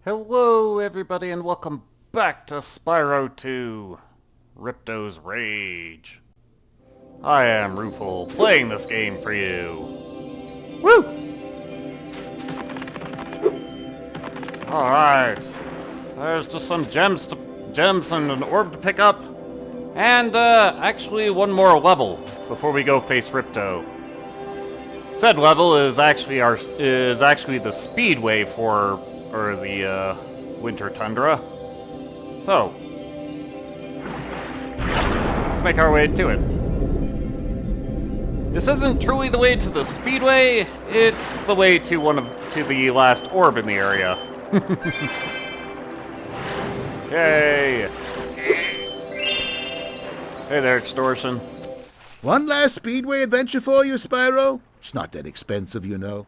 Hello everybody and welcome back to Spyro 2, Ripto's Rage. I am Rufal, playing this game for you. Woo! Alright, there's just some gems and an orb to pick up, and actually one more level before we go face Ripto. Said level is actually the speedway for the winter tundra. So, let's make our way to it. This isn't truly the way to the speedway, it's the way to the last orb in the area. Yay! Hey there, Extortion. One last Speedway adventure for you, Spyro? It's not that expensive, you know.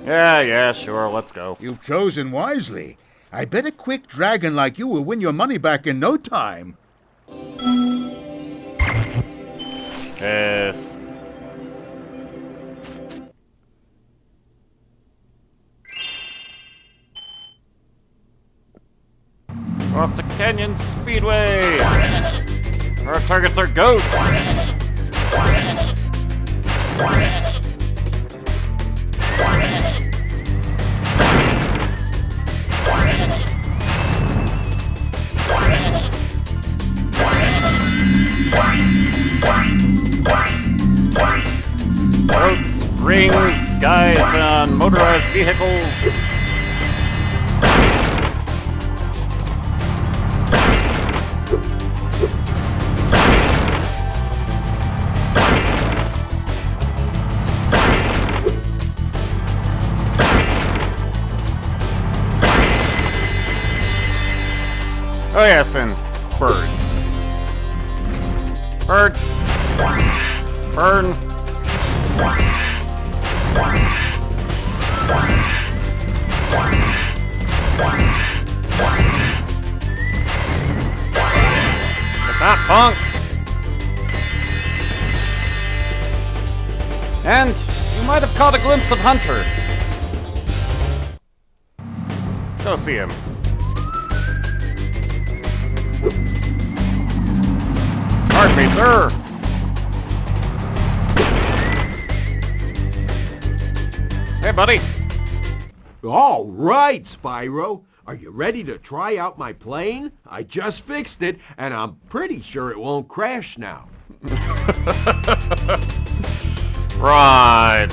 Yeah, sure, let's go. You've chosen wisely. I bet a quick dragon like you will win your money back in no time. Yes. We're off to Canyon Speedway! Our targets are goats! Goats, rings, guys on motorized vehicles. Oh yes, and birds. Birds. Burn. Get that, punks! And you might have caught a glimpse of Hunter. Let's go see him. Pardon me, sir. Hey, buddy. All right, Spyro. Are you ready to try out my plane? I just fixed it, and I'm pretty sure it won't crash now. Right.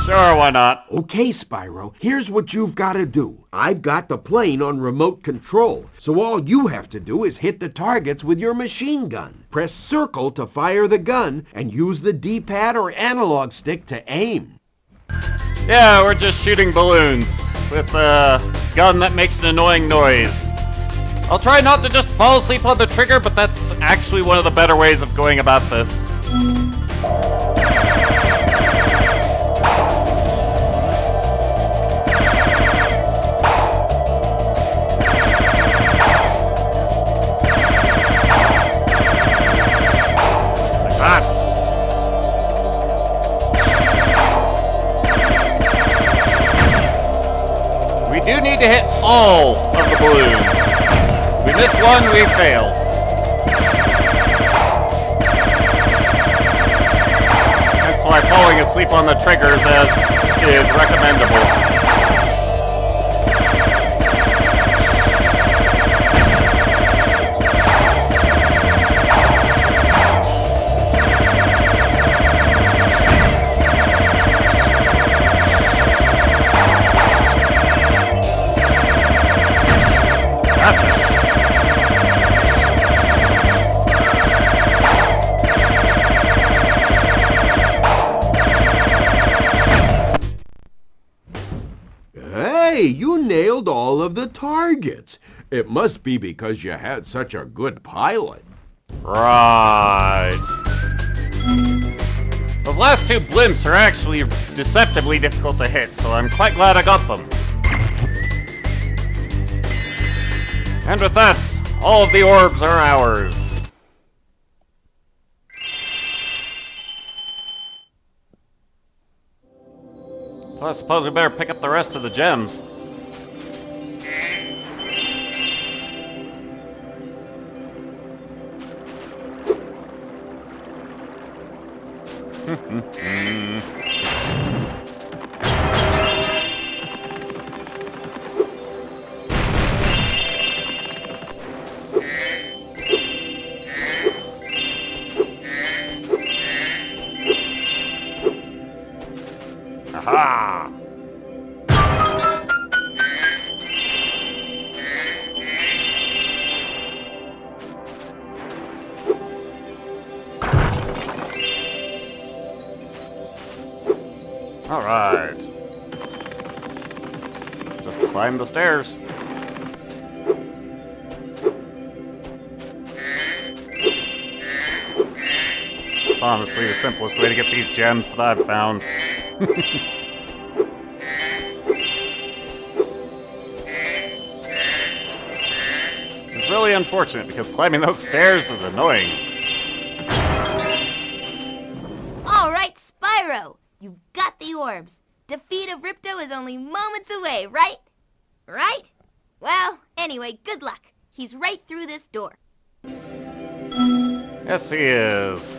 Sure, why not? Okay, Spyro, here's what you've got to do. I've got the plane on remote control, so all you have to do is hit the targets with your machine gun. Press circle to fire the gun, and use the D-pad or analog stick to aim. Yeah, we're just shooting balloons with a gun that makes an annoying noise. I'll try not to just fall asleep on the trigger, but that's actually one of the better ways of going about this. Like that. We do need to hit all of the balloons. If we miss one, we fail. That's why falling asleep on the triggers is recommendable. Hey, you nailed all of the targets. It must be because you had such a good pilot. Right. Those last two blimps are actually deceptively difficult to hit, so I'm quite glad I got them. And with that, all of the orbs are ours. So I suppose we better pick up the rest of the gems. Aha! Alright. Just climb the stairs. It's honestly the simplest way to get these gems that I've found. It's really unfortunate because climbing those stairs is annoying. Alright, Spyro! You've got the orbs. Defeat of Ripto is only moments away, right? Right? Well, anyway, good luck. He's right through this door. Yes, he is.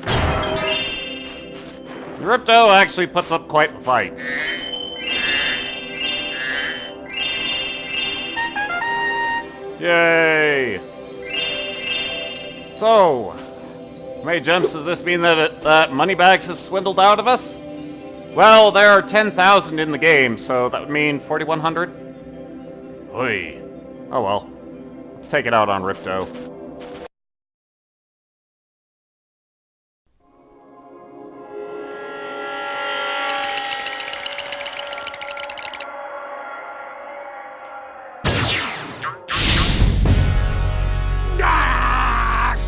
Ripto actually puts up quite the fight. Yay! So, how many gems does this mean that Moneybags has swindled out of us? Well, there are 10,000 in the game, so that would mean 4,100? Oy. Oh well. Let's take it out on Ripto.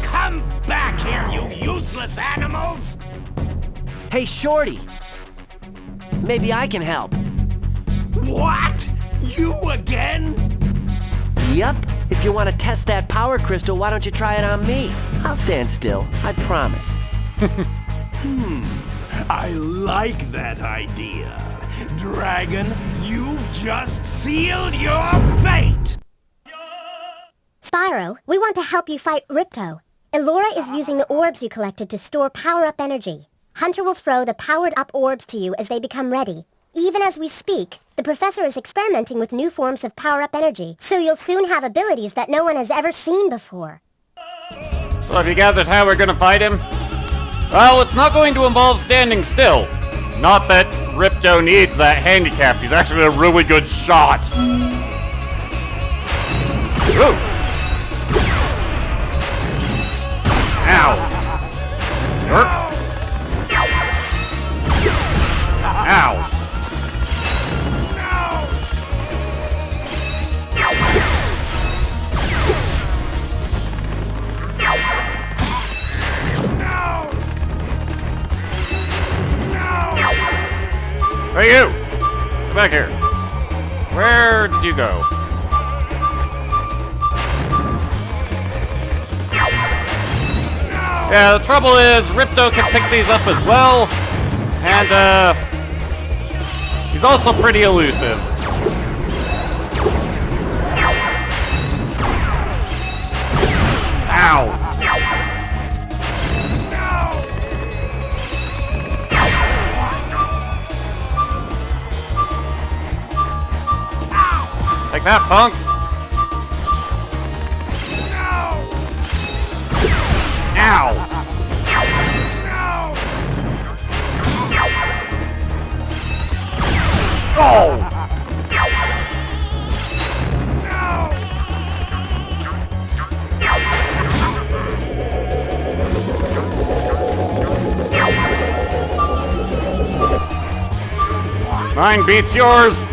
Come back here, you useless animals! Hey, Shorty! Maybe I can help. What? You again? Yup. If you want to test that power crystal, why don't you try it on me? I'll stand still, I promise. I like that idea. Dragon, you've just sealed your fate! Spyro, we want to help you fight Ripto. Elora is using the orbs you collected to store power-up energy. Hunter will throw the powered-up orbs to you as they become ready. Even as we speak, the professor is experimenting with new forms of power-up energy, so you'll soon have abilities that no one has ever seen before. So have you gathered how we're gonna fight him? Well, it's not going to involve standing still. Not that Ripto needs that handicap. He's actually a really good shot. Ooh. Ow. Yerk. Ow. Hey you! Come back here. Where did you go? Yeah, the trouble is Ripto can pick these up as well. And, he's also pretty elusive. Ow! Take that, punk! Ow! Oh! Mine beats yours!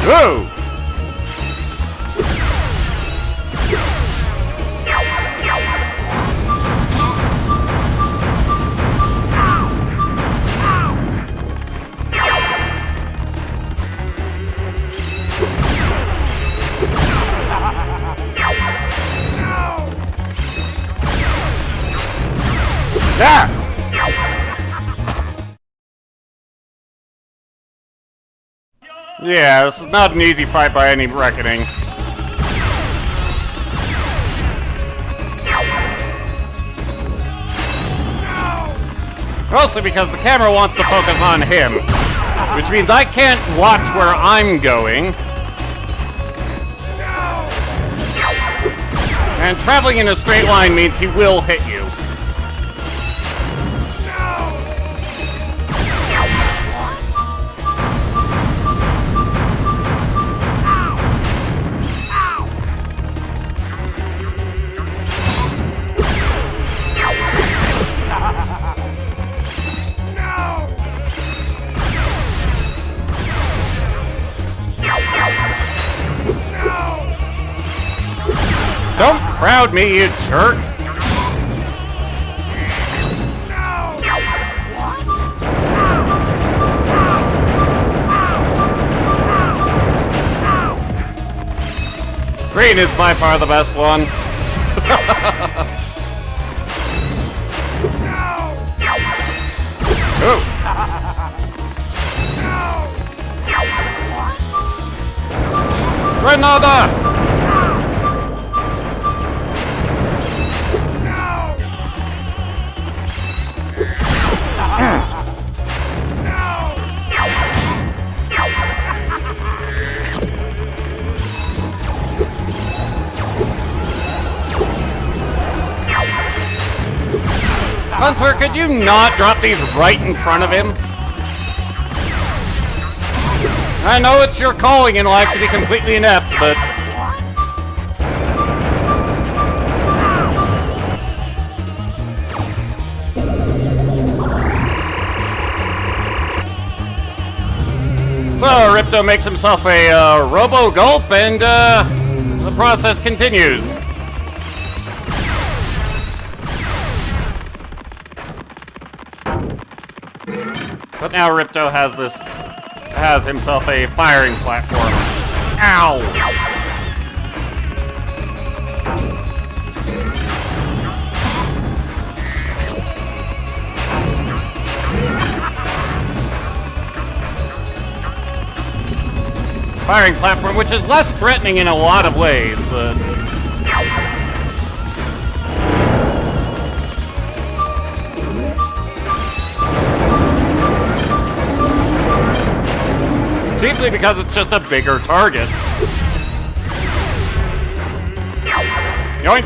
Whoa! Yeah! Yeah, this is not an easy fight by any reckoning. Mostly because the camera wants to focus on him, which means I can't watch where I'm going. And traveling in a straight line means he will hit you. Don't crowd me, you jerk! Green is by far the best one. Ooh. Grenada! Hunter, could you not drop these right in front of him? I know it's your calling in life to be completely inept, but... So, Ripto makes himself a robo-gulp, and the process continues. But now Ripto has himself a firing platform. Ow! Firing platform, which is less threatening in a lot of ways, but... Chiefly because it's just a bigger target. Yoink!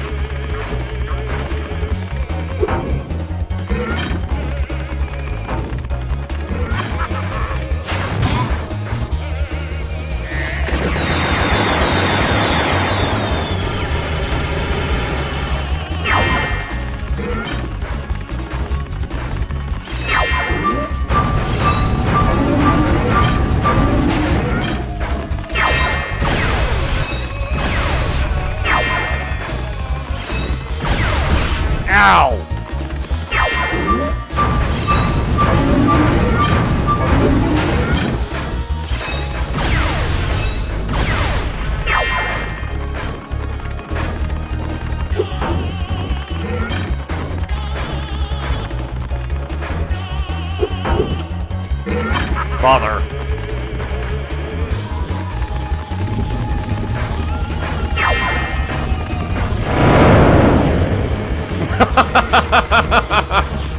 Ow! Bother.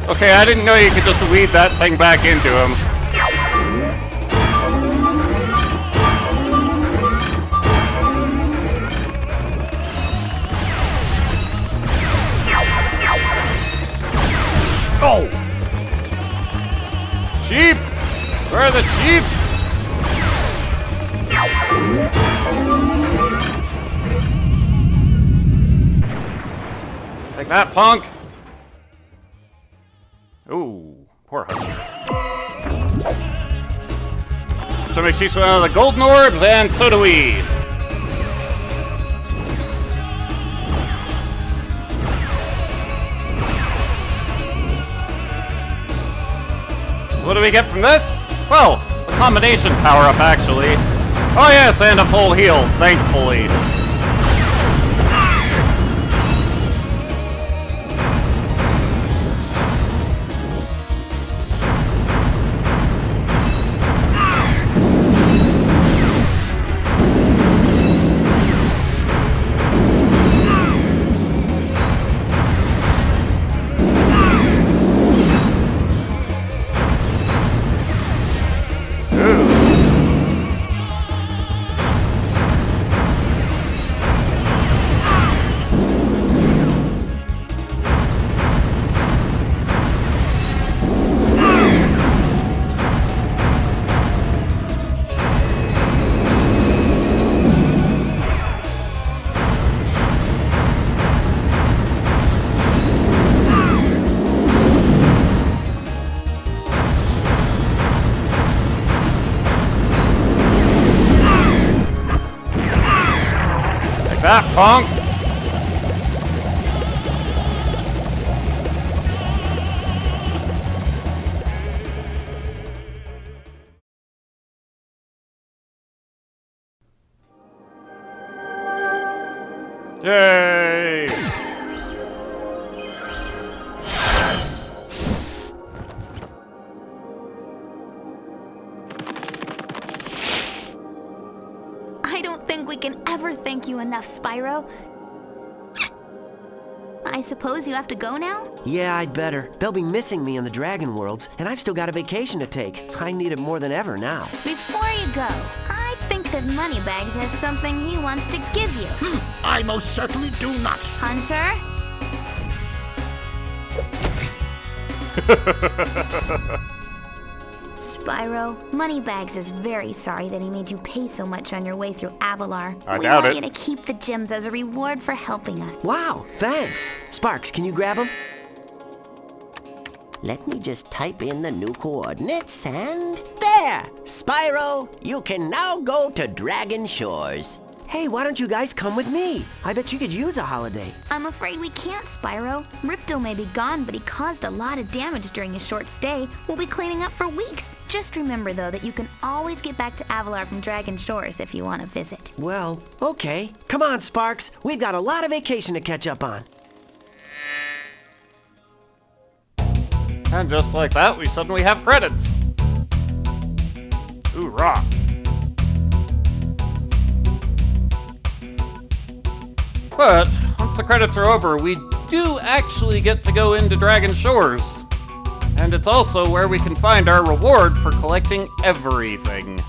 Okay, I didn't know you could just weed that thing back into him. Oh! Sheep! Where are the sheep? Take that, punk! Ooh, poor Hunter. Ripto makes use of the golden orbs, and so do we. So what do we get from this? Well, a combination power-up, actually. Oh yes, and a full heal, thankfully. That punk! Yay! I don't think we can ever thank you enough, Spyro. I suppose you have to go now? Yeah, I'd better. They'll be missing me in the Dragon Worlds, and I've still got a vacation to take. I need it more than ever now. Before you go, I think that Moneybags has something he wants to give you. I most certainly do not. Hunter? Spyro, Moneybags is very sorry that he made you pay so much on your way through Avalar. I we doubt want it. you to keep the gems as a reward for helping us. Wow, thanks. Sparks, can you grab them? Let me just type in the new coordinates and... There! Spyro, you can now go to Dragon Shores. Hey, why don't you guys come with me? I bet you could use a holiday. I'm afraid we can't, Spyro. Ripto may be gone, but he caused a lot of damage during his short stay. We'll be cleaning up for weeks. Just remember, though, that you can always get back to Avalar from Dragon Shores if you want to visit. Well, okay. Come on, Sparks. We've got a lot of vacation to catch up on. And just like that, we suddenly have credits. Hoorah! But, once the credits are over, we do actually get to go into Dragon Shores. And it's also where we can find our reward for collecting everything.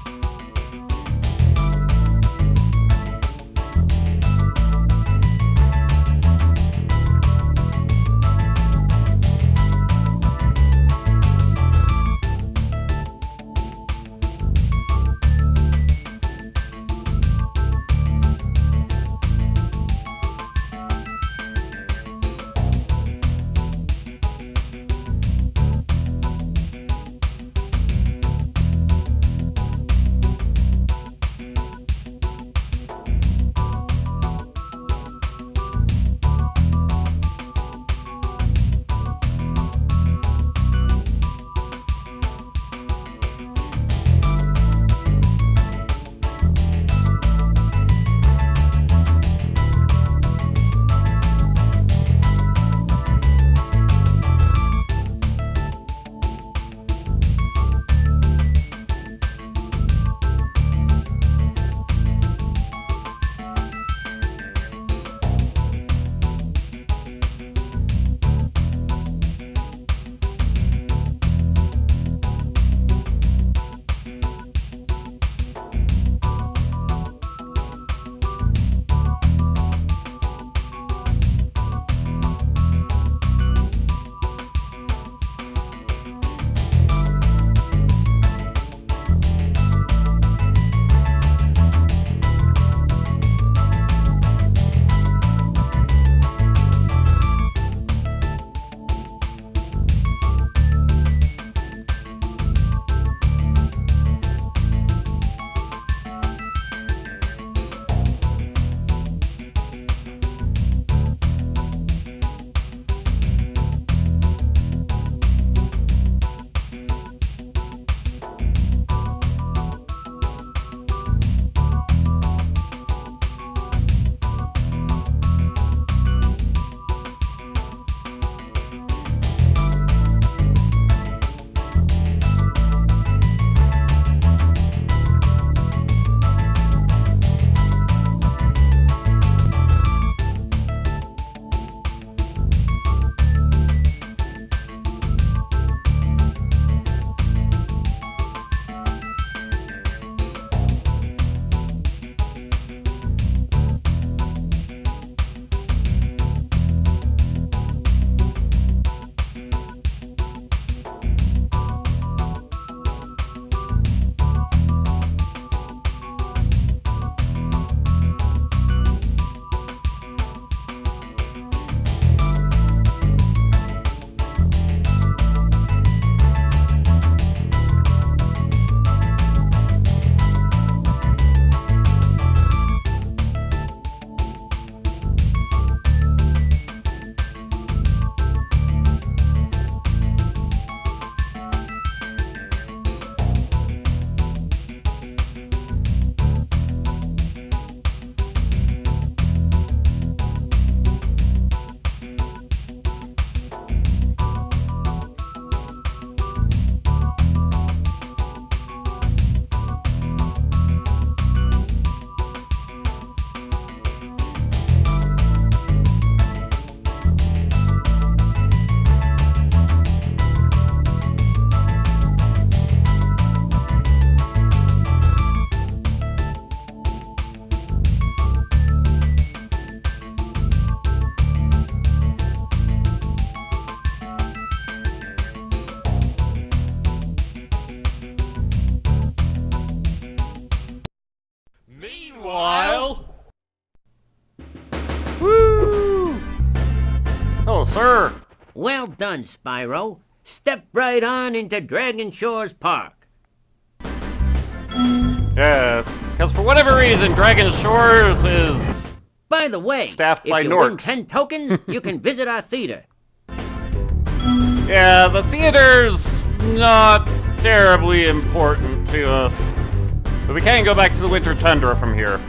Well done, Spyro. Step right on into Dragon Shores Park. Yes, because for whatever reason, Dragon Shores is... By the way, Staffed by if you win Norks. 10 tokens, you can visit our theater. Yeah, the theater's not terribly important to us. But we can go back to the Winter Tundra from here.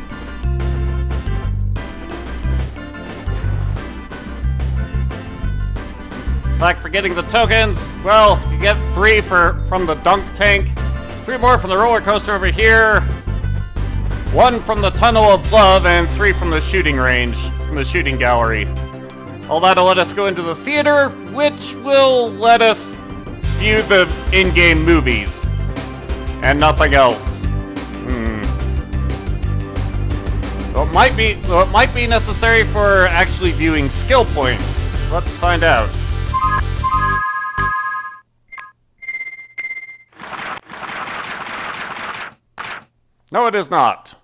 In fact, for getting the tokens, well, you get 3 from the dunk tank, 3 more from the roller coaster over here, 1 from the Tunnel of Love, and 3 from the shooting range, from the shooting gallery. All that'll let us go into the theater, which will let us view the in-game movies, and nothing else. Well, it might be necessary for actually viewing skill points. Let's find out. No, it is not.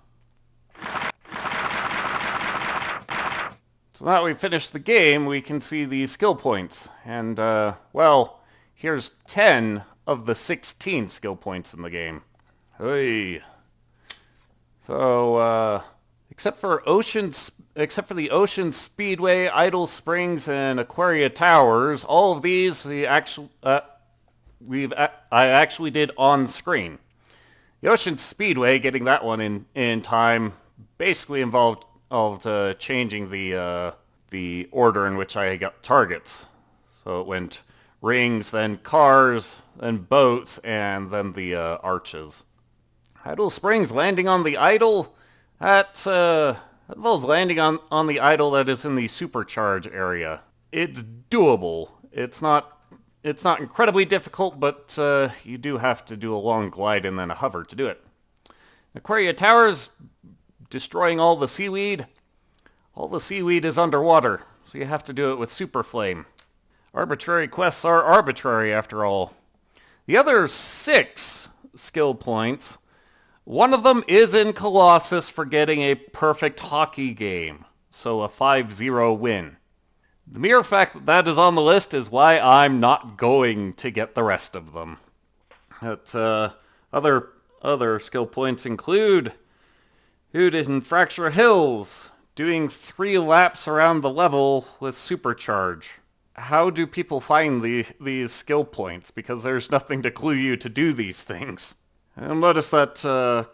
So now that we've finished the game, we can see the skill points. And, well, here's 10 of the 16 skill points in the game. Hey. So, except for the Ocean Speedway, Idle Springs, and Aquaria Towers, all of these I actually did on screen. The Ocean Speedway, getting that one in time, basically involved changing the order in which I got targets. So it went rings, then cars, then boats, and then the arches. Idle Springs, landing on the idol, that involves landing on the idol that is in the supercharge area. It's doable. It's not incredibly difficult, but you do have to do a long glide and then a hover to do it. Aquaria Towers, destroying all the seaweed. All the seaweed is underwater, so you have to do it with Super Flame. Arbitrary quests are arbitrary, after all. The other 6 skill points, one of them is in Colossus for getting a perfect hockey game, so a 5-0 win. The mere fact that that is on the list is why I'm not going to get the rest of them. Other skill points include in Fracture Hills, doing 3 laps around the level with Supercharge. How do people find these skill points? Because there's nothing to clue you to do these things. And notice that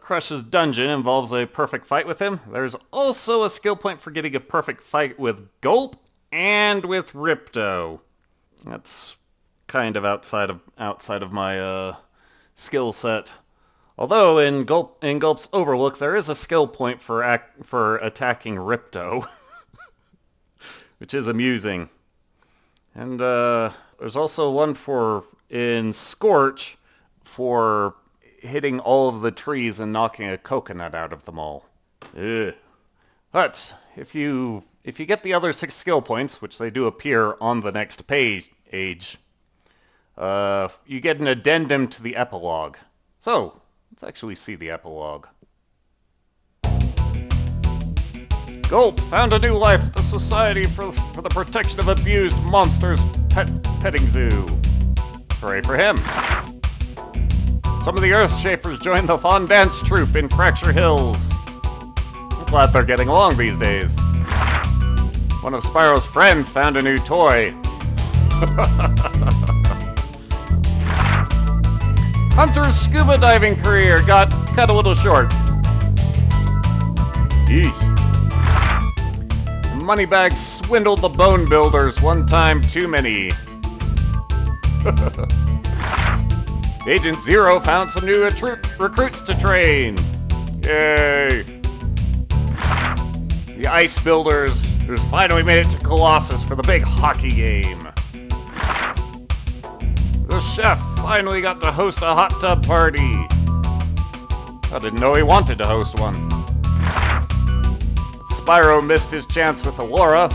Crush's dungeon involves a perfect fight with him. There's also a skill point for getting a perfect fight with Gulp and with Ripto. That's kind of outside of my skill set. Although in Gulp's Overlook there is a skill point for attacking Ripto, which is amusing. And there's also one in Scorch for hitting all of the trees and knocking a coconut out of them all. Ugh. But if you get the other 6 skill points, which they do appear on the next page, you get an addendum to the epilogue. So, let's actually see the epilogue. Gulp found a new life at the Society for the Protection of Abused Monsters Petting Zoo. Hooray for him. Some of the Earthshapers joined the Fawn Dance Troupe in Fracture Hills. I'm glad they're getting along these days. One of Spyro's friends found a new toy. Hunter's scuba diving career got cut a little short. Yeesh. Moneybags swindled the Bone Builders one time too many. Agent Zero found some new recruits to train. Yay! The Ice Builders who's finally made it to Colossus for the big hockey game. The chef finally got to host a hot tub party. I didn't know he wanted to host one. Spyro missed his chance with Elora.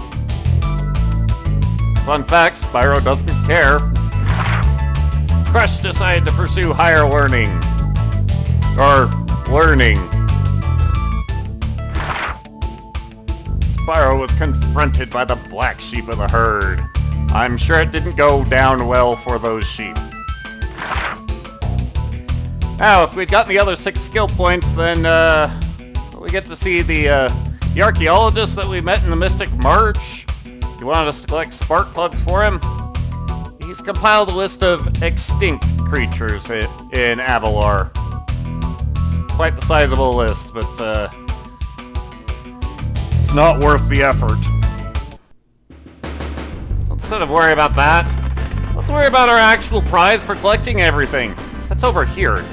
Fun fact, Spyro doesn't care. Crush decided to pursue higher learning. Or learning. Spyro was confronted by the black sheep of the herd. I'm sure it didn't go down well for those sheep. Now, if we'd gotten the other 6 skill points, then we get to see the archaeologist that we met in the Mystic March. He wanted us to collect spark plugs for him. He's compiled a list of extinct creatures in Avalar. It's quite the sizable list, but it's not worth the effort. Instead of worrying about that, let's worry about our actual prize for collecting everything. That's over here.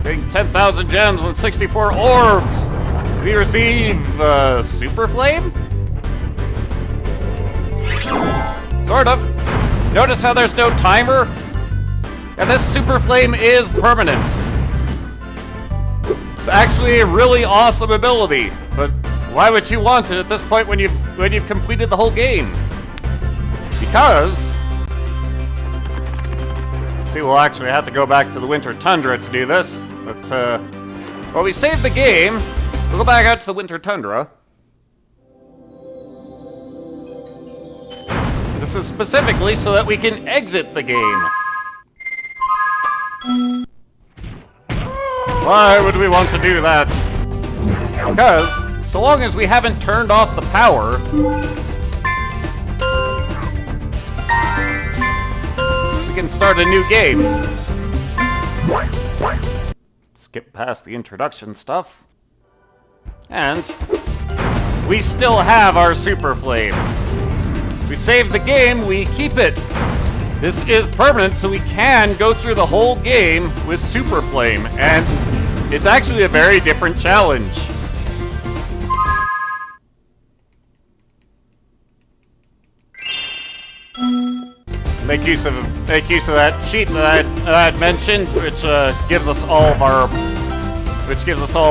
Getting 10,000 gems and 64 orbs. We receive Super Flame? Sort of. Notice how there's no timer? And this Super Flame is permanent. It's actually a really awesome ability, but why would you want it at this point when you've completed the whole game? Because see, we'll actually have to go back to the Winter Tundra to do this. But while we save the game, we'll go back out to the Winter Tundra. This is specifically so that we can exit the game. Why would we want to do that? Because, so long as we haven't turned off the power, we can start a new game. Skip past the introduction stuff. And we still have our Super Flame. We save the game, we keep it. This is permanent, so we can go through the whole game with Super Flame, and it's actually a very different challenge. Make use of that sheet that I had mentioned, which gives us all of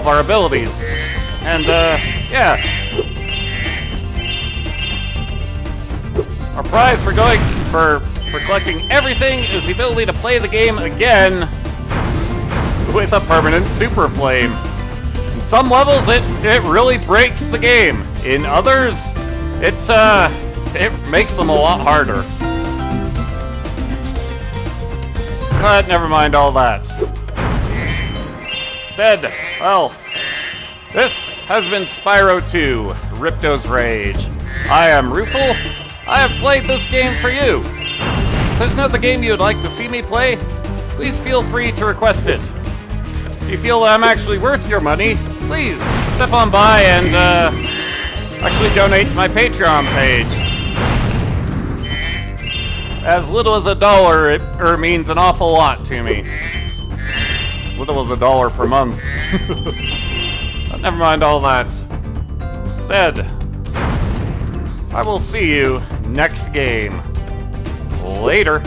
our abilities, and yeah. Our prize for collecting everything is the ability to play the game again with a permanent Super Flame. In some levels, it really breaks the game. In others, it makes them a lot harder. But never mind all that. Instead, well, this has been Spyro 2, Ripto's Rage. I am Rupal. I have played this game for you. If there's another game you would like to see me play, please feel free to request it. If you feel that I'm actually worth your money, please step on by and actually donate to my Patreon page. As little as $1 means an awful lot to me. Little as $1 per month. But never mind all that. Instead, I will see you next game. Later.